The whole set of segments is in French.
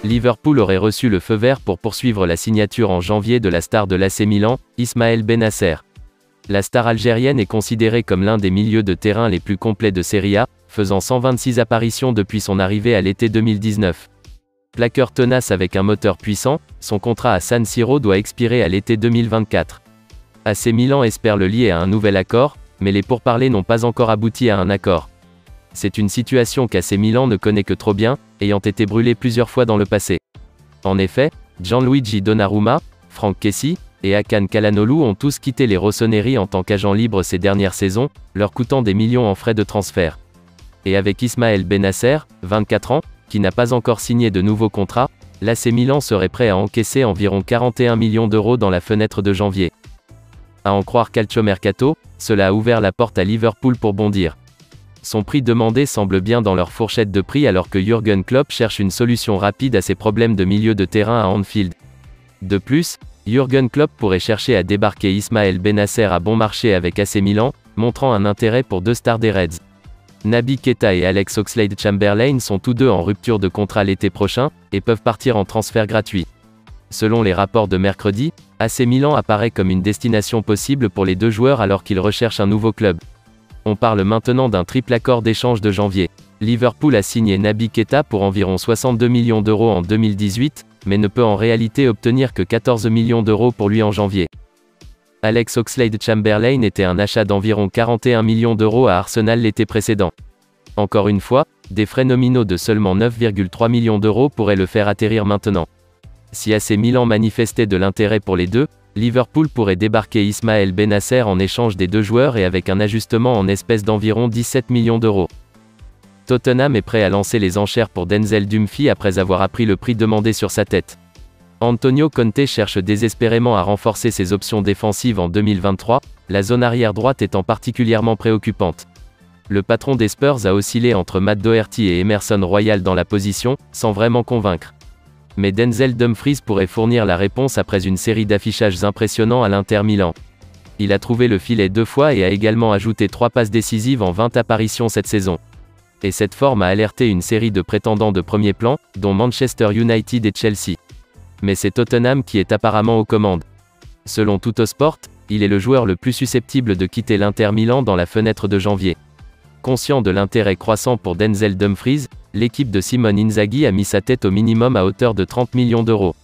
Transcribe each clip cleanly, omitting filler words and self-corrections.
Liverpool aurait reçu le feu vert pour poursuivre la signature en janvier de la star de l'AC Milan, Ismaël Bennacer. La star algérienne est considérée comme l'un des milieux de terrain les plus complets de Serie A, faisant 126 apparitions depuis son arrivée à l'été 2019. Plaqueur tenace avec un moteur puissant, son contrat à San Siro doit expirer à l'été 2024. AC Milan espère le lier à un nouvel accord, mais les pourparlers n'ont pas encore abouti à un accord. C'est une situation qu'AC Milan ne connaît que trop bien, ayant été brûlé plusieurs fois dans le passé. En effet, Gianluigi Donnarumma, Franck Kessie et Hakan Çalhanoğlu ont tous quitté les Rossoneri en tant qu'agents libres ces dernières saisons, leur coûtant des millions en frais de transfert. Et avec Ismaël Bennacer, 24 ans, qui n'a pas encore signé de nouveau contrat, l'AC Milan serait prêt à encaisser environ 41 millions d'euros dans la fenêtre de janvier. À en croire Calciomercato, cela a ouvert la porte à Liverpool pour bondir. Son prix demandé semble bien dans leur fourchette de prix alors que Jürgen Klopp cherche une solution rapide à ses problèmes de milieu de terrain à Anfield. De plus, Jürgen Klopp pourrait chercher à débarquer Ismaël Bennacer à bon marché avec AC Milan, montrant un intérêt pour deux stars des Reds. Naby Keita et Alex Oxlade-Chamberlain sont tous deux en rupture de contrat l'été prochain, et peuvent partir en transfert gratuit. Selon les rapports de mercredi, AC Milan apparaît comme une destination possible pour les deux joueurs alors qu'ils recherchent un nouveau club. On parle maintenant d'un triple accord d'échange de janvier. Liverpool a signé Naby Keita pour environ 62 millions d'euros en 2018, mais ne peut en réalité obtenir que 14 millions d'euros pour lui en janvier. Alex Oxlade-Chamberlain était un achat d'environ 41 millions d'euros à Arsenal l'été précédent. Encore une fois, des frais nominaux de seulement 9,3 millions d'euros pourraient le faire atterrir maintenant. Si AC Milan manifestait de l'intérêt pour les deux, Liverpool pourrait débarquer Ismaël Bennacer en échange des deux joueurs et avec un ajustement en espèces d'environ 17 millions d'euros. Tottenham est prêt à lancer les enchères pour Denzel Dumfries après avoir appris le prix demandé sur sa tête. Antonio Conte cherche désespérément à renforcer ses options défensives en 2023, la zone arrière droite étant particulièrement préoccupante. Le patron des Spurs a oscillé entre Matt Doherty et Emerson Royal dans la position, sans vraiment convaincre. Mais Denzel Dumfries pourrait fournir la réponse après une série d'affichages impressionnants à l'Inter Milan. Il a trouvé le filet 2 fois et a également ajouté 3 passes décisives en 20 apparitions cette saison. Et cette forme a alerté une série de prétendants de premier plan, dont Manchester United et Chelsea. Mais c'est Tottenham qui est apparemment aux commandes. Selon Tuttosport, il est le joueur le plus susceptible de quitter l'Inter Milan dans la fenêtre de janvier. Conscient de l'intérêt croissant pour Denzel Dumfries, l'équipe de Simone Inzaghi a mis sa tête au minimum à hauteur de 30 millions d'euros.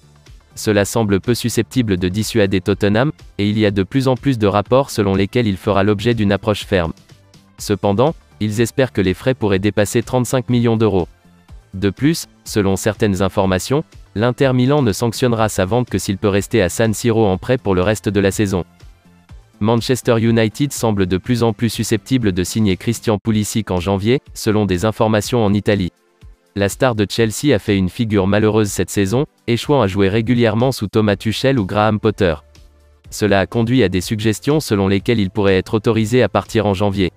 Cela semble peu susceptible de dissuader Tottenham, et il y a de plus en plus de rapports selon lesquels il fera l'objet d'une approche ferme. Cependant, ils espèrent que les frais pourraient dépasser 35 millions d'euros. De plus, selon certaines informations, l'Inter Milan ne sanctionnera sa vente que s'il peut rester à San Siro en prêt pour le reste de la saison. Manchester United semble de plus en plus susceptible de signer Christian Pulisic en janvier, selon des informations en Italie. La star de Chelsea a fait une figure malheureuse cette saison, échouant à jouer régulièrement sous Thomas Tuchel ou Graham Potter. Cela a conduit à des suggestions selon lesquelles il pourrait être autorisé à partir en janvier.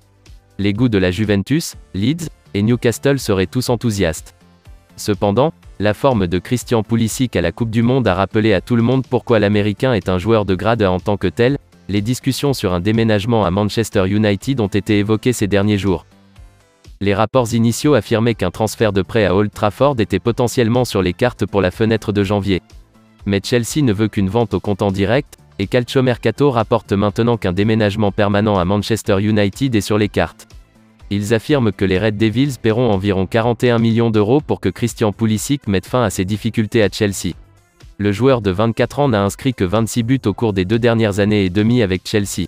Les goûts de la Juventus, Leeds et Newcastle seraient tous enthousiastes. Cependant, la forme de Christian Pulisic à la Coupe du Monde a rappelé à tout le monde pourquoi l'Américain est un joueur de grade A en tant que tel. Les discussions sur un déménagement à Manchester United ont été évoquées ces derniers jours. Les rapports initiaux affirmaient qu'un transfert de prêt à Old Trafford était potentiellement sur les cartes pour la fenêtre de janvier. Mais Chelsea ne veut qu'une vente au comptant direct, et Calciomercato rapporte maintenant qu'un déménagement permanent à Manchester United est sur les cartes. Ils affirment que les Red Devils paieront environ 41 millions d'euros pour que Christian Pulisic mette fin à ses difficultés à Chelsea. Le joueur de 24 ans n'a inscrit que 26 buts au cours des 2 dernières années et demie avec Chelsea.